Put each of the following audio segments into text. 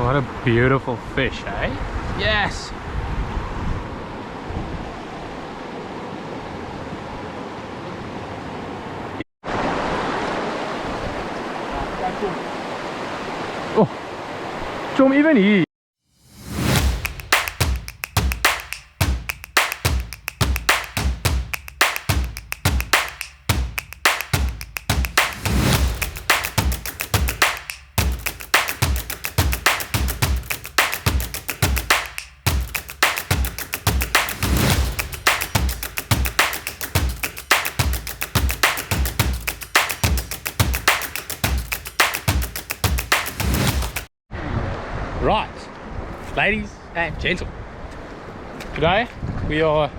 What a beautiful fish, eh? Yes! Oh, chom even hier. Right, ladies and gentlemen, today we are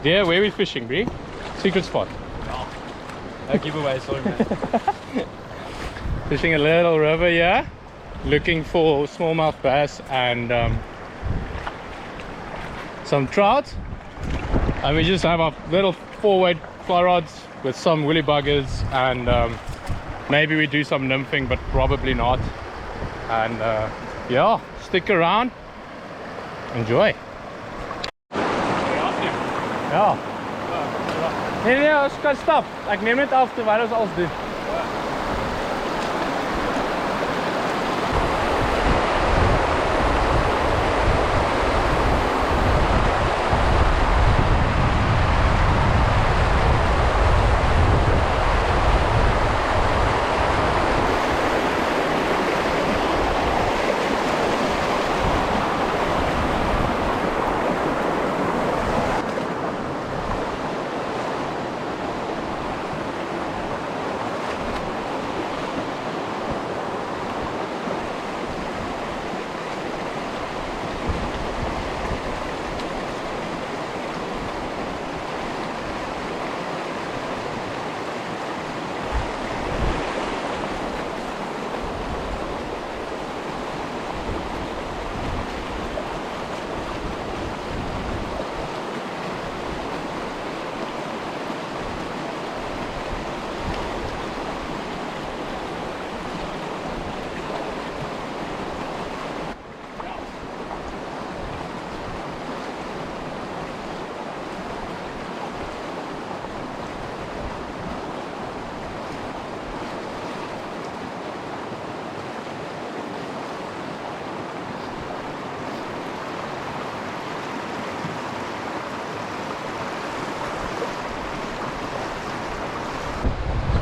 there. Where are we fishing, Bree? Secret spot. Oh, no giveaway, sorry man. Fishing a little river here, looking for smallmouth bass and some trout. And we just have our little 4-weight fly rods with some woolly buggers, and maybe we do some nymphing, but probably not. And yeah, stick around, enjoy. Ja. Nee, ons kan stap. Ek neem net af terwyl ons alles doen.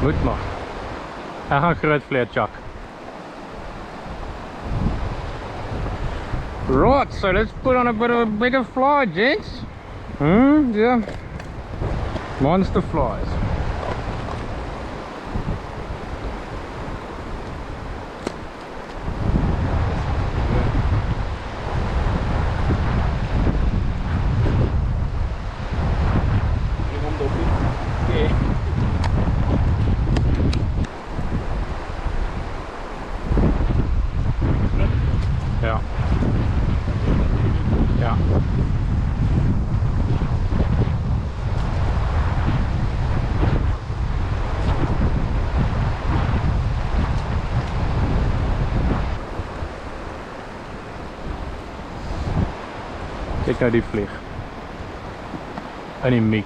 Moet maar. Ek gaan groot vleet, Jack. Right, so let's put on a bit of a bigger fly, gents. Yeah. Monster flies. Ja. Ja. Kijk nou die vlieg. En die mix.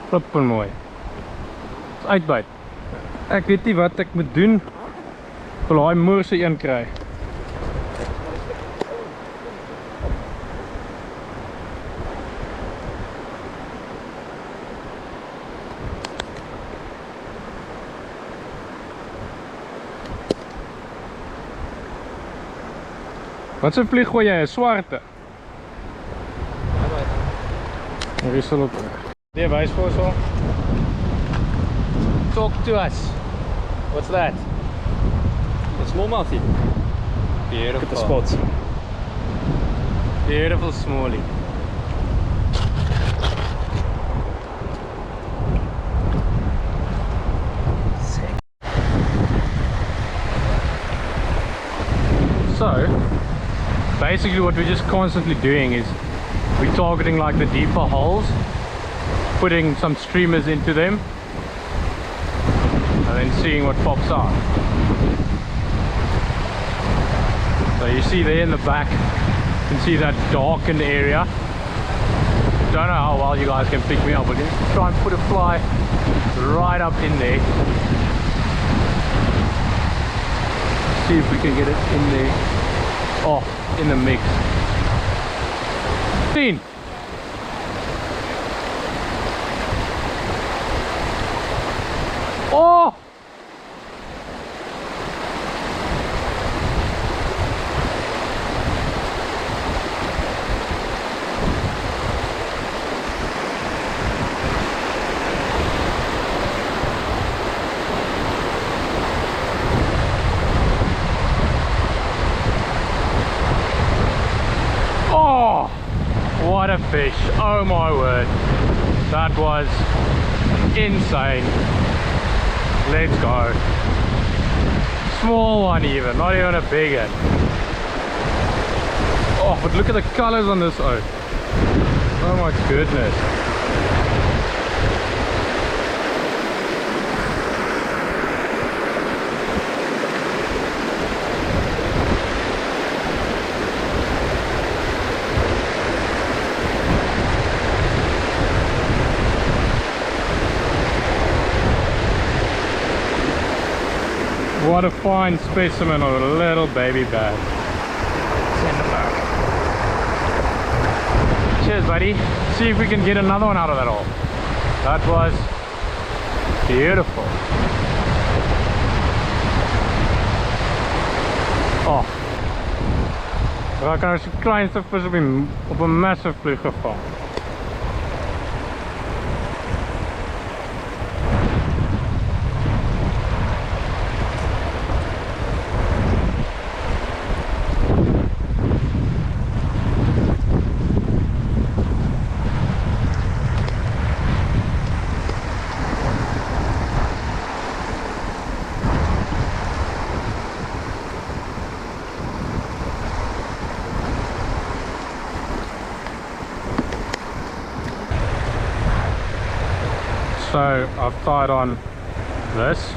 Flippin mooi. Dit is uitbyt. Ek weet nie wat ek moet doen. Ek wil daai moerse een kry. Wat se vlieg gooi jy? 'n Swarte? Hier is hulle op. There, wys vir ons al. Talk to us. What's that? It's smallmouth. Beautiful. Look at the spots. Beautiful smallie. basically what we're just constantly doing is we're targeting like the deeper holes, putting some streamers into them, and then seeing what pops out. So you see there in the back, you can see that darkened area. Don't know how well you guys can pick me up, but let's try and put a fly right up in there. See if we can get it in there. Oh, in the mix. Seen. Oh! What a fish, oh my word, that was insane. Let's go. Small one even, not even a big one. Oh, but look at the colors on this oak. Oh my goodness. What a fine specimen of a little baby bass. Send him back. Cheers, buddy. See if we can get another one out of that hole. That was beautiful. Oh. Raak nou so kleinste vis op 'n massive vlieg gevang. So I've tied on this.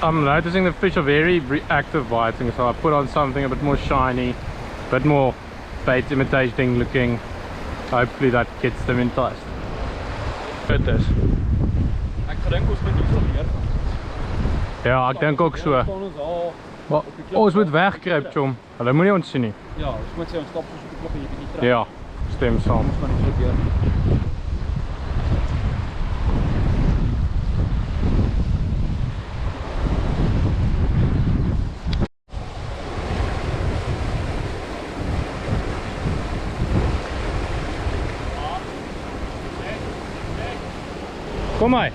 I'm noticing the fish are very reactive biting, so I put on something a bit more shiny, a bit more bait imitating looking. Hopefully that gets them enticed. Look at this. Ja, ek dink ook so. Maar ons moet wegkruip, chom. Hulle moenie ons sien nie. Ja, ons moet sê ons stap soos op die klip en jy bietjie trek. Ja, stem saam. Ons kan nie gebeur. Kom maar.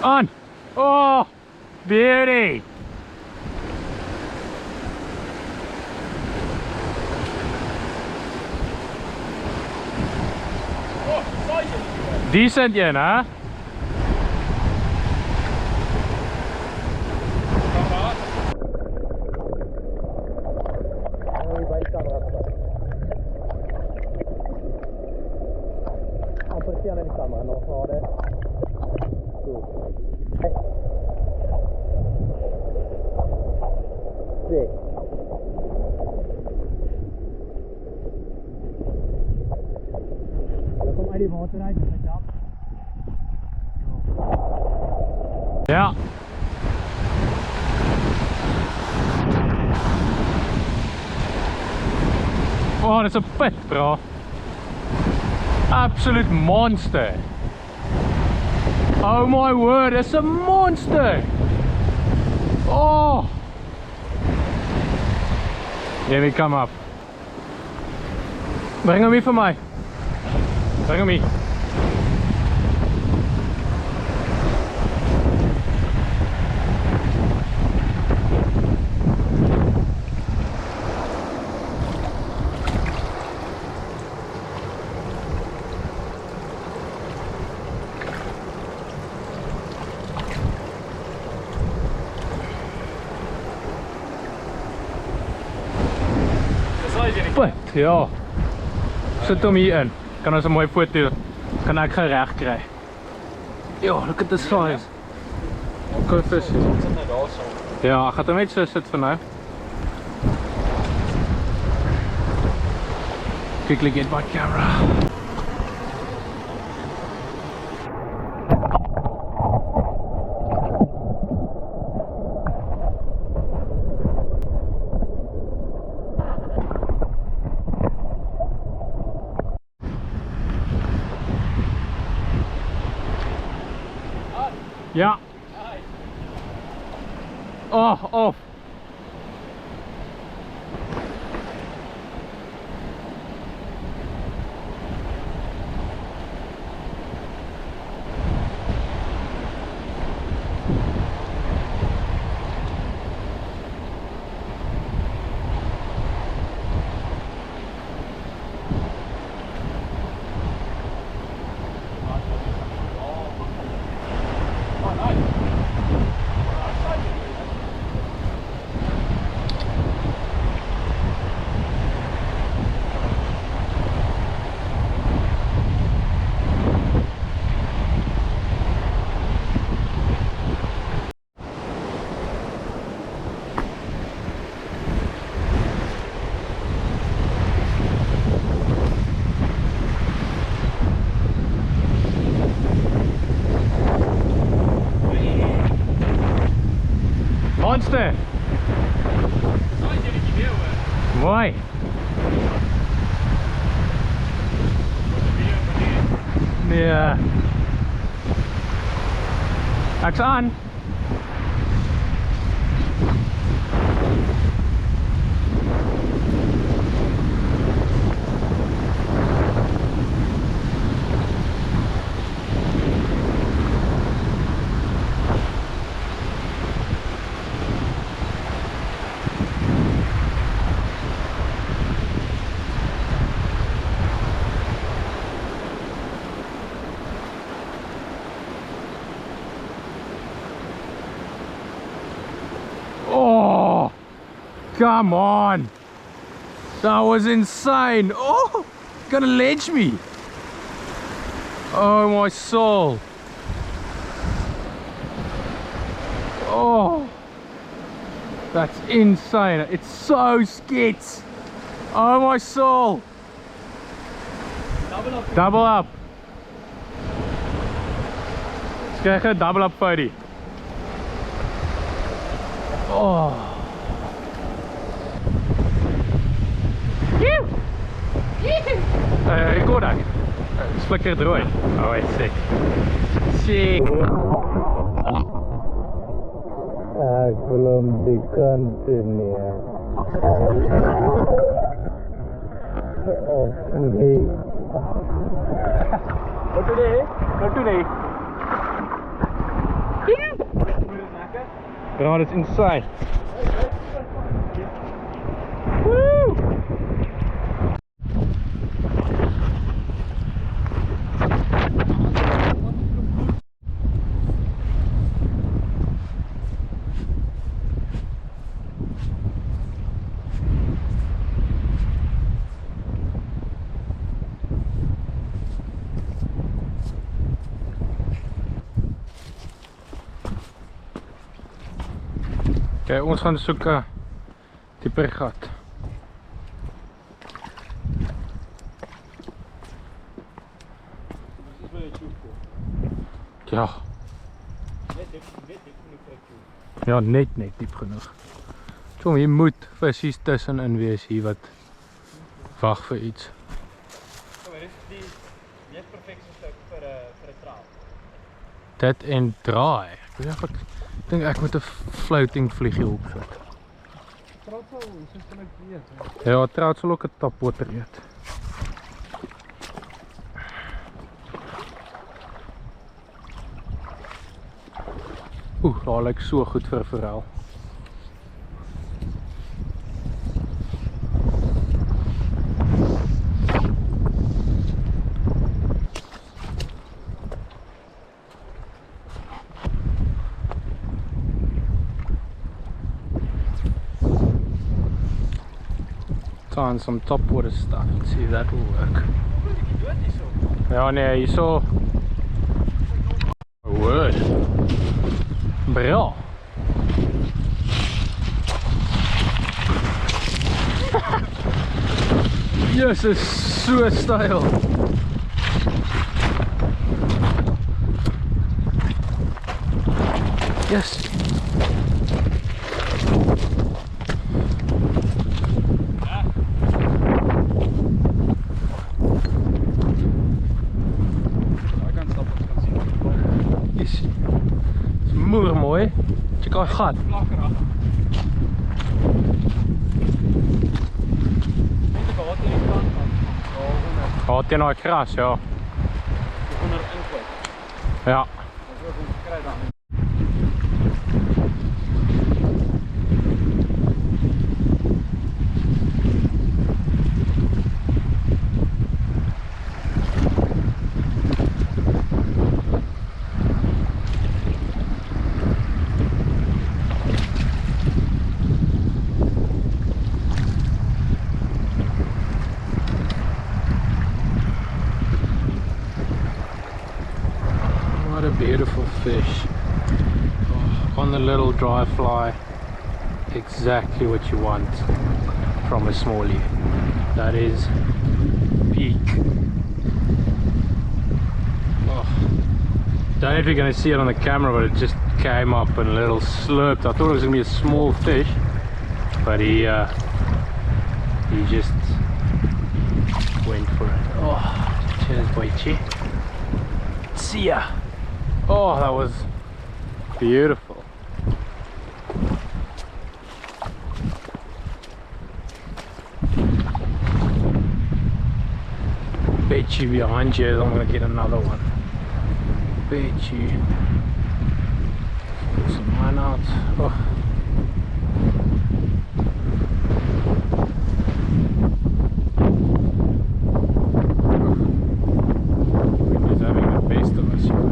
On! Oh! Beauty! Decent yen, huh? Ja. Oh, dat is een pit, bro. Absolute monster. Oh my word, it's a monster. Oh. Let me come up. Bring hem hier voor mij. Bring hem hier. Put, ja. Sit hom hier in. Kan ons 'n mooi foto kan ek reg kry. Ja, look at the size. Goeie vis. Sit nou daar so. Ja, ek gaan hom net so sit vir nou. Quickly get my camera. Ja. Oh, off. Monster. Mooi. Ja. Ek's aan. Oh, come on. That was insane. Oh, gonna ledge me. Oh my soul. Oh, that's insane. It's so skits. Oh my soul. Double up. Double up. Let's get a double up photo. Oh. Ik hoor dat. Flikker erooi. Oh, wait, sick. Sick. Ik wil hem die kant in neer. Oh, nee. Not today. Not today. Bro, that's insane. Woo! Okay, ons gaan soek dieper gat. Ja. Ja, net diep genoeg. Kom, hier moet visies tussenin wees hier wat wag vir iets. Die net perfekte stuk vir 'n traal. Dit en draai. Ek dink ek moet 'n floating vliegie opsit. Trout sal sinstelik weet. Ja, trout sal ook 'n topwater eet. Oeh, daar lyk so goed vir 'n forel. Try on some topwater stuff and see if that will work. Ja, nee, you saw. A word. Bra. Yes, is so styl. Yes. Yes. Het is moeilijk mooi. Check out het gat. Oh, het is nou kras, ja. Ja. What a beautiful fish. Oh, on the little dry fly. Exactly what you want from a smallie. That is peak. Oh. Don't know if you're going to see it on the camera, but it just came up and a little slurped. I thought it was going to be a small fish, but he just went for it. Oh, cheers, boychi. See ya. Oh, that was beautiful. Bet you behind you, I'm gonna get another one. Bet you. Pull some line out. Oh. He's having the best of us here.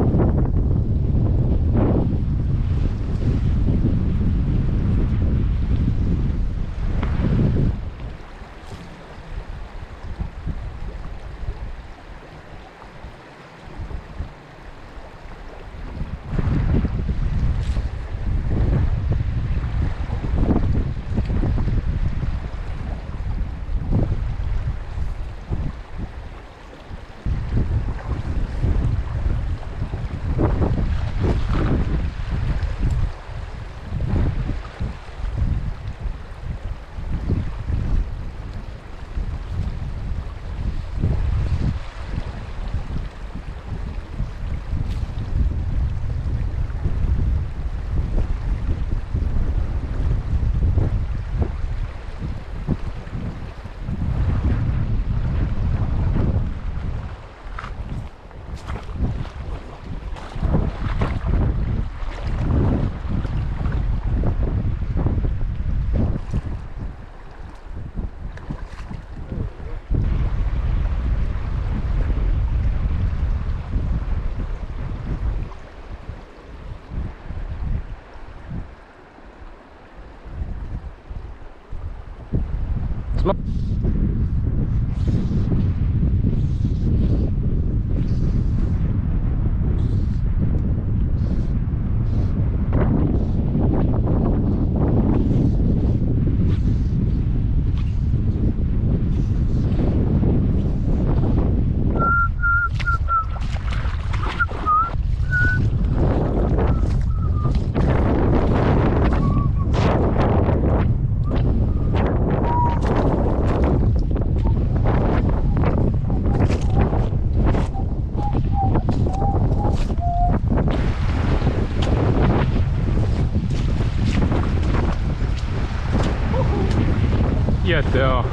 Jättebra.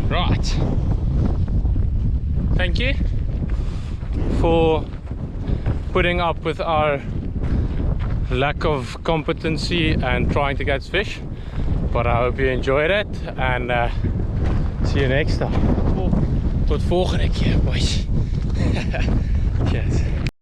Right. Thank you for putting up with our lack of competency and trying to catch fish, but I hope you enjoyed it, and see you next time. Tot volgende keer, boys. Cheers.